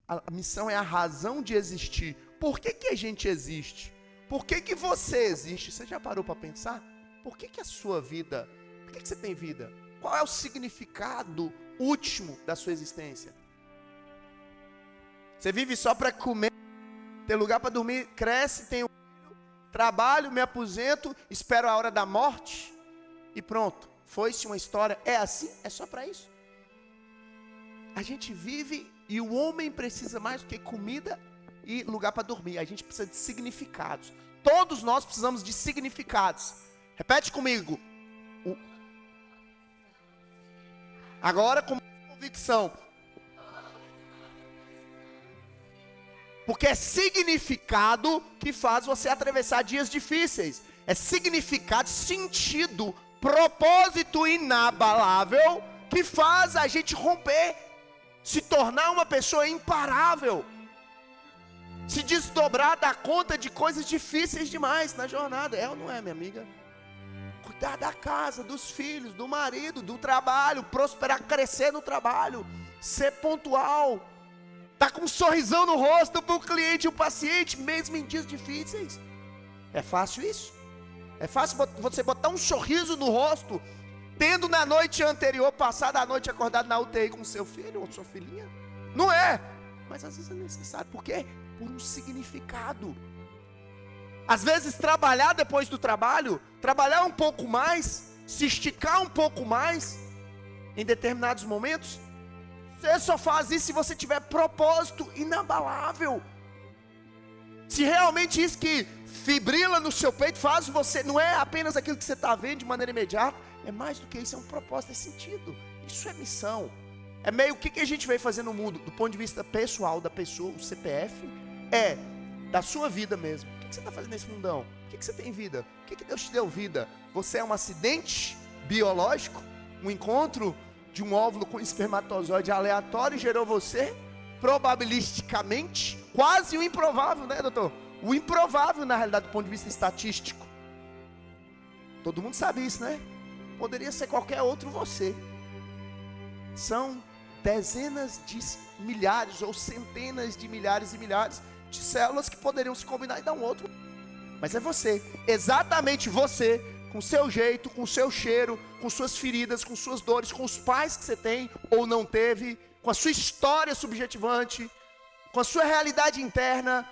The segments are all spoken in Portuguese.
A missão é a razão de existir. Por que a gente existe? Por que você existe? Você já parou para pensar? Por que a sua vida? Por que você tem vida? Qual é o significado último da sua existência? Você vive só para comer, ter lugar para dormir, cresce, tem um filho, trabalho, me aposento, espero a hora da morte e pronto. Foi-se uma história. É assim? É só para isso? A gente vive e o homem precisa mais do que comida e lugar para dormir. A gente precisa de significados. Todos nós precisamos de significados. Repete comigo. Agora com convicção. Porque é significado que faz você atravessar dias difíceis. É significado, sentido, propósito inabalável que faz a gente romper, se tornar uma pessoa imparável, se desdobrar da conta de coisas difíceis demais na jornada. É ou não é, minha amiga? Cuidar da casa, dos filhos, do marido, do trabalho, prosperar, crescer no trabalho, ser pontual, tá com um sorrisão no rosto para o cliente e o paciente, mesmo em dias difíceis. É fácil isso? É fácil você botar um sorriso no rosto, tendo na noite anterior, passada a noite acordado na UTI com seu filho ou sua filhinha? Não é, mas às vezes é necessário. Por quê? Por um significado. Às vezes trabalhar depois do trabalho, trabalhar um pouco mais, se esticar um pouco mais, em determinados momentos, você só faz isso se você tiver propósito inabalável. Se realmente isso que fibrila no seu peito faz você, não é apenas aquilo que você está vendo de maneira imediata, é mais do que isso, é um propósito, é sentido. Isso é missão. É meio o que a gente veio fazer no mundo, do ponto de vista pessoal da pessoa, o CPF, é da sua vida mesmo. O que você está fazendo nesse mundão? O que você tem vida? O que Deus te deu vida? Você é um acidente biológico? Um encontro de um óvulo com espermatozoide aleatório gerou você? Probabilisticamente, quase o improvável, né, doutor? O improvável, na realidade, do ponto de vista estatístico. Todo mundo sabe isso, né? Poderia ser qualquer outro você. São dezenas de milhares ou centenas de milhares e milhares de células que poderiam se combinar e dar um outro. Mas é você, exatamente você, com seu jeito, com seu cheiro, com suas feridas, com suas dores, com os pais que você tem ou não teve, com a sua história subjetivante, com a sua realidade interna,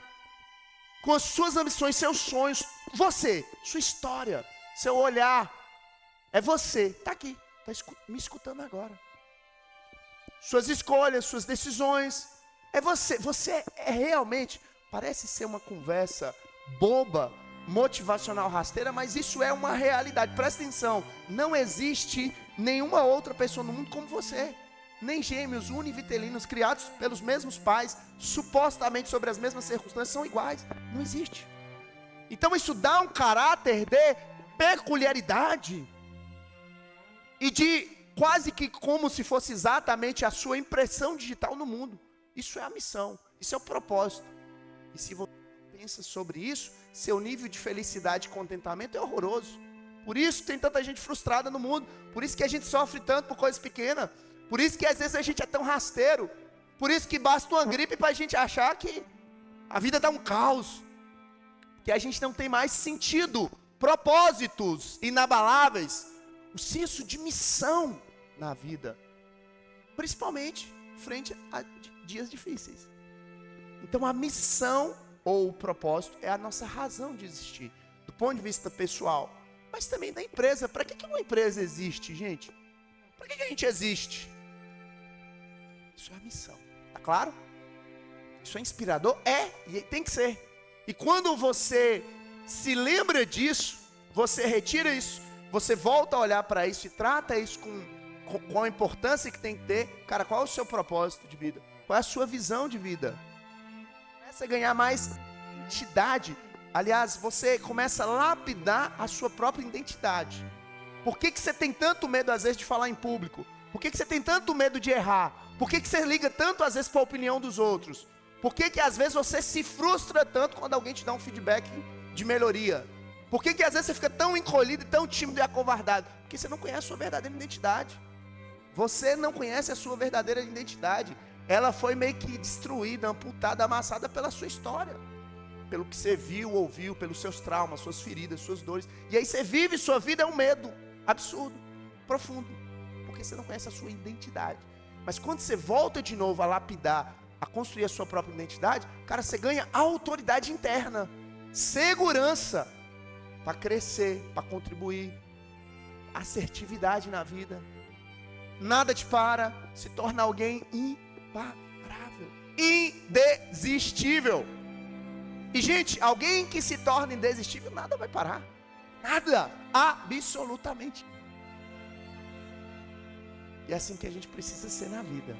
com as suas ambições, seus sonhos, você, sua história, seu olhar, é você, está aqui, está me escutando agora. Suas escolhas, suas decisões, é você. Você é realmente, parece ser uma conversa boba, motivacional rasteira, mas isso é uma realidade. Presta atenção, não existe nenhuma outra pessoa no mundo como você. Nem gêmeos univitelinos criados pelos mesmos pais, supostamente sobre as mesmas circunstâncias, são iguais. Não existe. Então isso dá um caráter de peculiaridade e de quase que como se fosse exatamente a sua impressão digital no mundo. Isso é a missão, isso é o propósito. E se você pensa sobre isso, seu nível de felicidade e contentamento é horroroso. Por isso tem tanta gente frustrada no mundo, por isso que a gente sofre tanto por coisas pequenas, por isso que às vezes a gente é tão rasteiro, por isso que basta uma gripe para a gente achar que a vida está um caos, que a gente não tem mais sentido, propósitos inabaláveis, o senso de missão na vida, principalmente frente a dias difíceis. Então a missão ou o propósito é a nossa razão de existir, do ponto de vista pessoal, mas também da empresa. Para que uma empresa existe, gente? Para que a gente existe? Isso é a missão, tá claro? Isso é inspirador? É, e tem que ser. E quando você se lembra disso, você retira isso, você volta a olhar para isso e trata isso com a importância que tem que ter. Cara, qual é o seu propósito de vida? Qual é a sua visão de vida? Começa a ganhar mais identidade. Aliás, você começa a lapidar a sua própria identidade. Por que você tem tanto medo às vezes de falar em público? Por que você tem tanto medo de errar? Por que você liga tanto às vezes para a opinião dos outros? Por que às vezes você se frustra tanto quando alguém te dá um feedback de melhoria? Por que às vezes você fica tão encolhido, tão tímido e acovardado? Porque você não conhece a sua verdadeira identidade. Você não conhece a sua verdadeira identidade. ela foi meio que destruída, amputada, amassada pela sua história. Pelo que você viu, ouviu, pelos seus traumas, suas feridas, suas dores. E aí você vive sua vida, é um medo absurdo, profundo. Porque você não conhece a sua identidade. Mas quando você volta de novo a lapidar, a construir a sua própria identidade, cara, você ganha autoridade interna, segurança para crescer, para contribuir, assertividade na vida. Nada te para, se torna alguém imparável, indesistível. E gente, alguém que se torna indesistível, nada vai parar. Nada, absolutamente. E é assim que a gente precisa ser na vida.